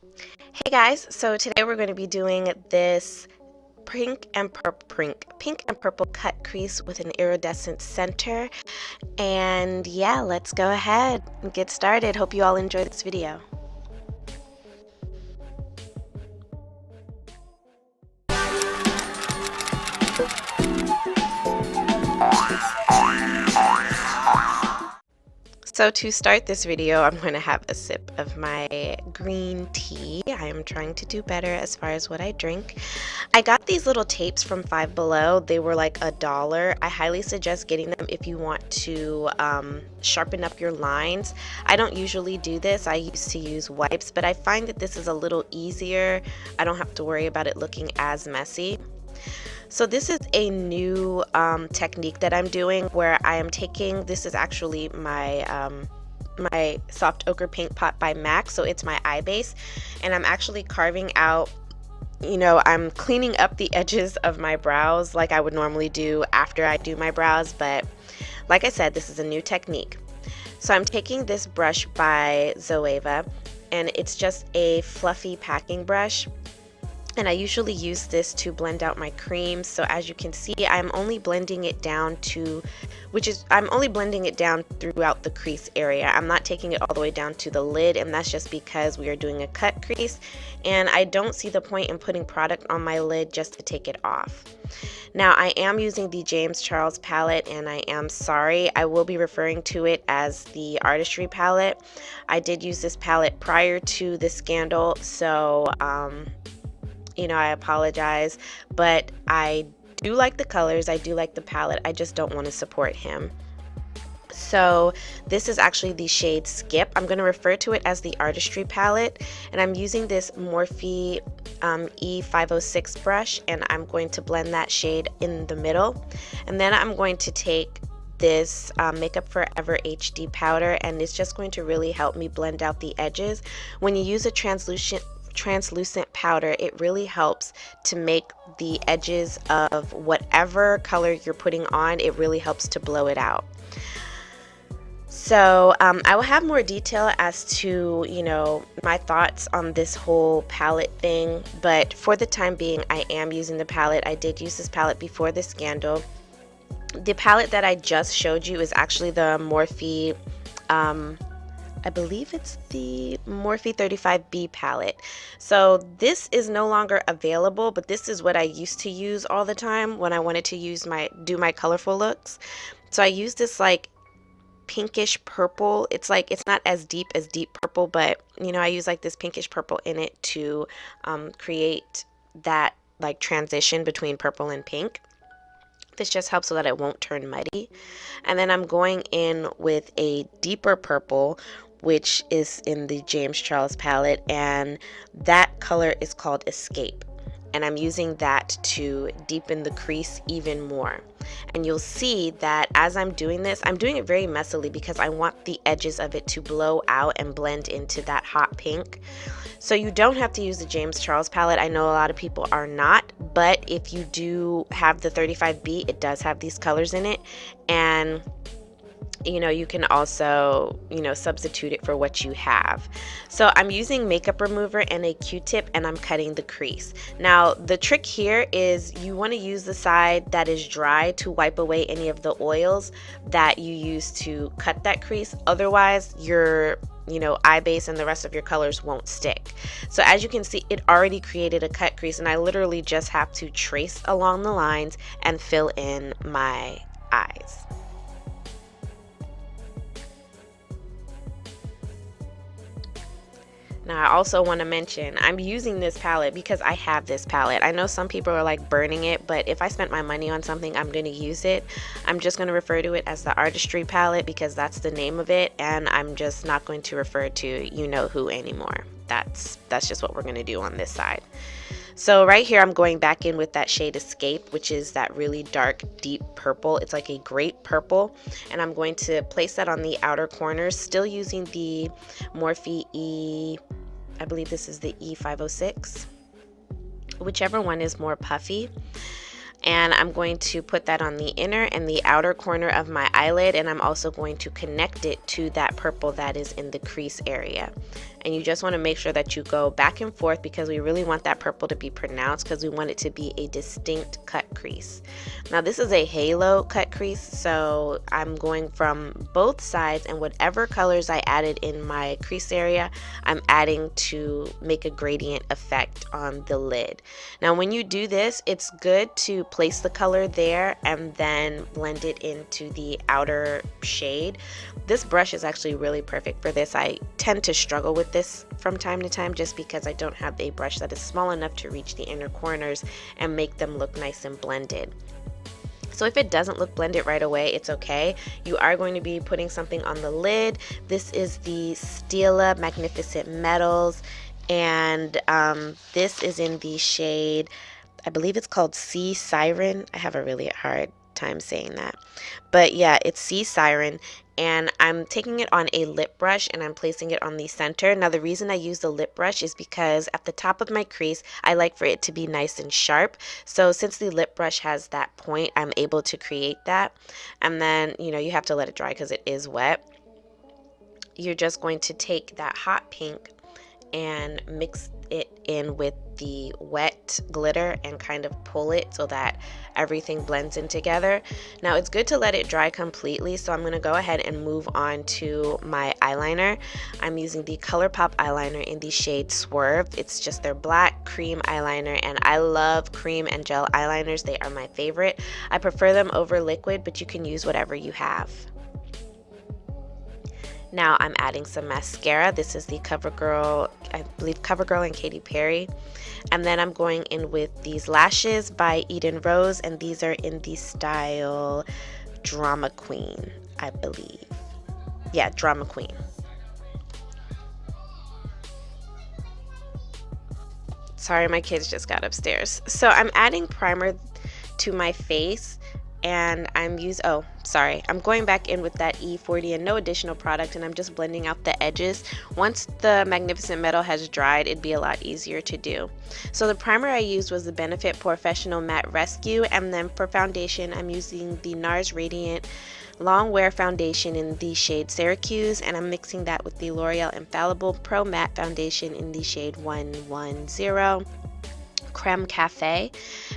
Hey guys, so today we're going to be doing this pink and purple cut crease with an iridescent center. And yeah, let's go ahead and get started. Hope you all enjoy this video. So to start this video, I'm going to have a sip of my green tea. I am trying to do better as far as what I drink. I got these little tapes from Five Below. They were like $1. I highly suggest getting them if you want to sharpen up your lines. I don't usually do this. I used to use wipes, but I find that this is a little easier. I don't have to worry about it looking as messy. So this is a new technique that I'm doing where I am taking, this is actually my my soft ochre paint pot by MAC, so it's my eye base, and I'm actually carving out, I'm cleaning up the edges of my brows like I would normally do after I do my brows, but like I said, this is a new technique. So I'm taking this brush by Zoeva, and it's just a fluffy packing brush. And I usually use this to blend out my creams. So as you can see, I'm only blending it down throughout the crease area. I'm not taking it all the way down to the lid, and that's just because we are doing a cut crease and I don't see the point in putting product on my lid just to take it off. Now I am using the James Charles palette, and I am sorry, I will be referring to it as the Artistry palette. I did use this palette prior to the scandal, so I apologize, but I do like the colors, I do like the palette, I just don't want to support him. So this is actually the shade Skip. I'm going to refer to it as the Artistry palette, and I'm using this Morphe E506 brush, and I'm going to blend that shade in the middle. And then I'm going to take this Makeup Forever HD powder, and it's just going to really help me blend out the edges. When you use a translucent powder, it really helps to make the edges of whatever color you're putting on, it really helps to blow it out. So I will have more detail as to my thoughts on this whole palette thing, but for the time being I am using the palette. I did use this palette before the scandal. The palette that I just showed you is actually the Morphe I believe it's the Morphe 35B palette. So this is no longer available, but this is what I used to use all the time when I wanted to do my colorful looks. So I use this like pinkish purple. It's not as deep as deep purple, but I use like this pinkish purple in it to create that like transition between purple and pink. This just helps so that it won't turn muddy. And then I'm going in with a deeper purple, which is in the James Charles palette, and that color is called Escape. And I'm using that to deepen the crease even more. And you'll see that as I'm doing this, I'm doing it very messily because I want the edges of it to blow out and blend into that hot pink. So you don't have to use the James Charles palette. I know a lot of people are not, but if you do have the 35B, it does have these colors in it, and you can also substitute it for what you have. So I'm using makeup remover and a Q-tip, and I'm cutting the crease. Now the trick here is you want to use the side that is dry to wipe away any of the oils that you use to cut that crease. Otherwise your eye base and the rest of your colors won't stick. So as you can see, it already created a cut crease, and I literally just have to trace along the lines and fill in my eyes. Now I also want to mention I'm using this palette because I have this palette. I know some people are like burning it, but if I spent my money on something, I'm going to use it. I'm just going to refer to it as the Artistry palette because that's the name of it, and I'm just not going to refer to who anymore. That's just what we're going to do on this side. So right here I'm going back in with that shade Escape, which is that really dark deep purple. It's like a grape purple, and I'm going to place that on the outer corners, still using the Morphe I believe this is the E506, whichever one is more puffy. And I'm going to put that on the inner and the outer corner of my eyelid, and I'm also going to connect it to that purple that is in the crease area. And you just want to make sure that you go back and forth because we really want that purple to be pronounced because we want it to be a distinct cut crease. Now this is a halo cut crease, so I'm going from both sides, and whatever colors I added in my crease area, I'm adding to make a gradient effect on the lid. Now when you do this, it's good to place the color there and then blend it into the outer shade. This brush is actually really perfect for this. I tend to struggle with this from time to time just because I don't have a brush that is small enough to reach the inner corners and make them look nice and blended. So if it doesn't look blended right away, it's okay. You are going to be putting something on the lid. This is the Stila Magnificent Metals, and this is in the shade, I believe it's called Sea Siren. I have a really hard time saying that, but yeah, it's Sea Siren. And I'm taking it on a lip brush and I'm placing it on the center. Now the reason I use the lip brush is because at the top of my crease, I like for it to be nice and sharp. So since the lip brush has that point, I'm able to create that. And then, you know, you have to let it dry because it is wet. You're just going to take that hot pink and mix it in with the wet glitter and kind of pull it so that everything blends in together. Now it's good to let it dry completely, so I'm going to go ahead and move on to my eyeliner. I'm using the ColourPop eyeliner in the shade Swerve. It's just their black cream eyeliner, and I love cream and gel eyeliners. They are my favorite. I prefer them over liquid, but you can use whatever you have. Now I'm adding some mascara. This is the CoverGirl, I believe CoverGirl and Katy Perry. And then I'm going in with these lashes by Eden Rose, and these are in the style Drama Queen, I believe. Yeah, Drama Queen. Sorry, my kids just got upstairs. So I'm adding primer to my face, and I'm going back in with that E40 and no additional product, and I'm just blending out the edges. Once the Magnificent Metal has dried, it'd be a lot easier to do. So the primer I used was the Benefit Professional Matte Rescue, and then for foundation I'm using the NARS Radiant Long Wear Foundation in the shade Syracuse, and I'm mixing that with the L'Oreal Infallible Pro Matte Foundation in the shade 110 Creme Cafe.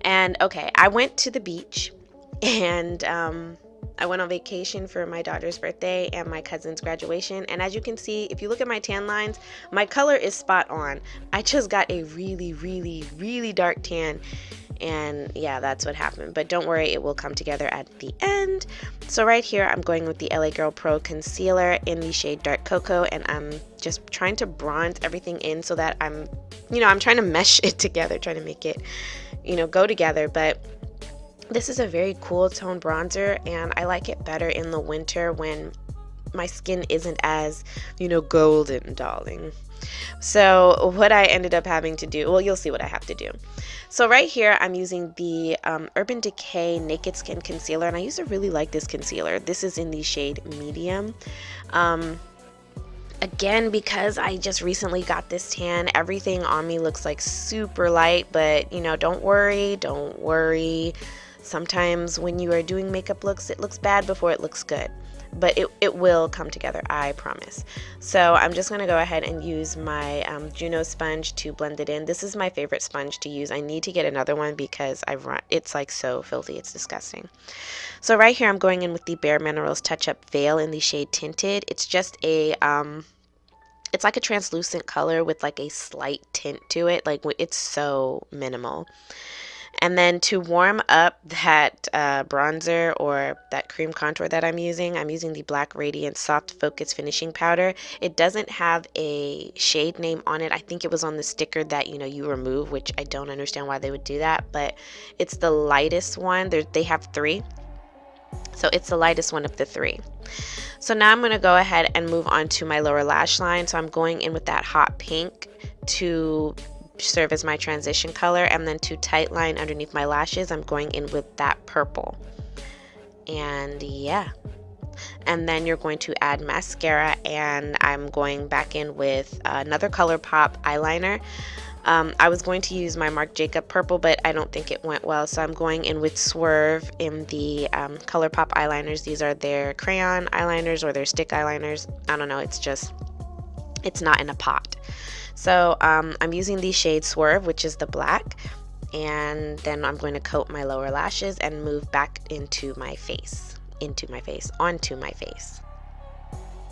And okay, I went to the beach, and I went on vacation for my daughter's birthday and my cousin's graduation, and as you can see, if you look at my tan lines, my color is spot on. I just got a really dark tan, and yeah, that's what happened, but don't worry, it will come together at the end. So right here I'm going with the LA Girl Pro Concealer in the shade Dark Cocoa, and I'm just trying to bronze everything in so that I'm trying to mesh it together, trying to make it, go together. But this is a very cool tone bronzer, and I like it better in the winter when my skin isn't as, golden, darling. So what I ended up having to do, well, you'll see what I have to do. So right here I'm using the Urban Decay Naked Skin Concealer, and I used to really like this concealer. This is in the shade Medium. Again, because I just recently got this tan, everything on me looks like super light, but don't worry. Sometimes when you are doing makeup looks, it looks bad before it looks good, but it will come together, I promise. So I'm just going to go ahead and use my Juno sponge to blend it in. This is my favorite sponge to use. I need to get another one because it's like so filthy, it's disgusting. So right here I'm going in with the Bare Minerals Touch Up Veil in the shade Tinted. It's just a it's like a translucent color with like a slight tint to it. Like, it's so minimal. And then to warm up that bronzer or that cream contour that I'm using the Black Radiant Soft Focus Finishing Powder. It doesn't have a shade name on it. I think it was on the sticker that you remove, which I don't understand why they would do that, but it's the lightest one. They have 3, so it's the lightest one of the 3. So now I'm going to go ahead and move on to my lower lash line. So I'm going in with that hot pink to serve as my transition color, and then to tight line underneath my lashes I'm going in with that purple. And yeah, and then you're going to add mascara, and I'm going back in with another ColourPop eyeliner. I was going to use my Marc Jacob purple, but I don't think it went well, so I'm going in with Swerve in the ColourPop eyeliners. These are their crayon eyeliners or their stick eyeliners. I don't know, it's not in a pot. So I'm using the shade Swerve, which is the black, and then I'm going to coat my lower lashes and move back onto my face.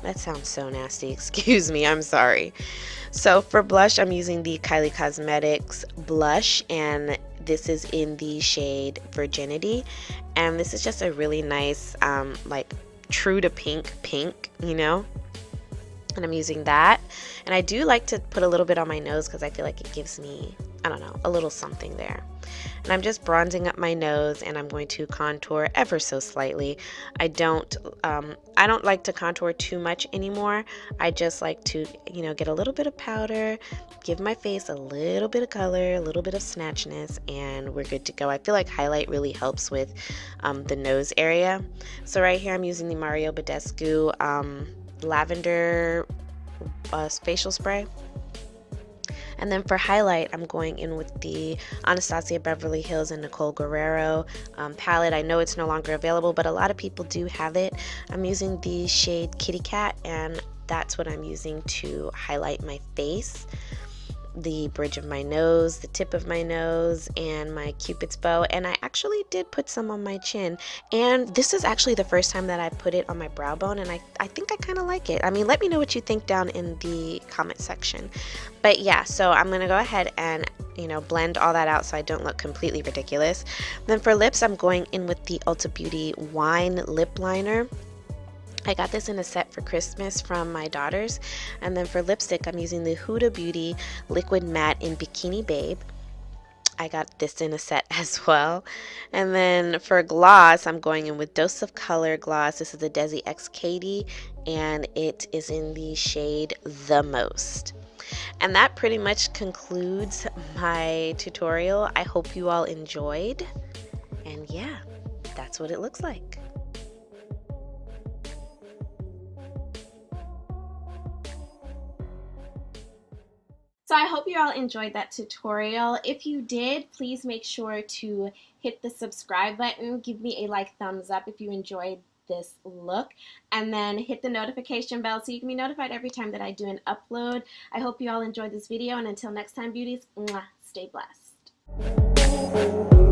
That sounds so nasty, excuse me, I'm sorry. So for blush, I'm using the Kylie Cosmetics blush, and this is in the shade Virginity, and this is just a really nice like true to pink, you know, and I'm using that. And I do like to put a little bit on my nose because I feel like it gives me, I don't know, a little something there. And I'm just bronzing up my nose, and I'm going to contour ever so slightly. I don't like to contour too much anymore. I just like to, you know, get a little bit of powder, give my face a little bit of color, a little bit of snatchiness, and we're good to go. I feel like highlight really helps with the nose area. So right here I'm using the Mario Badescu lavender facial spray. And then for highlight, I'm going in with the Anastasia Beverly Hills and Nicole Guerrero palette. I know it's no longer available, but a lot of people do have it. I'm using the shade Kitty Cat, and that's what I'm using to highlight my face, the bridge of my nose, the tip of my nose, and my Cupid's bow. And I actually did put some on my chin, and this is actually the first time that I put it on my brow bone, and I think I kind of like it. I mean, let me know what you think down in the comment section. But yeah, so I'm gonna go ahead and, you know, blend all that out so I don't look completely ridiculous. Then for lips, I'm going in with the Ulta Beauty Wine Lip Liner. I got this in a set for Christmas from my daughters. And then for lipstick, I'm using the Huda Beauty Liquid Matte in Bikini Babe. I got this in a set as well. And then for gloss, I'm going in with Dose of Color gloss. This is the Desi X Katie, and it is in the shade The Most. And that pretty much concludes my tutorial. I hope you all enjoyed. And yeah, that's what it looks like. So I hope you all enjoyed that tutorial. If you did, please make sure to hit the subscribe button. Give me a thumbs up if you enjoyed this look, and then hit the notification bell so you can be notified every time that I do an upload. I hope you all enjoyed this video, and until next time, beauties, stay blessed.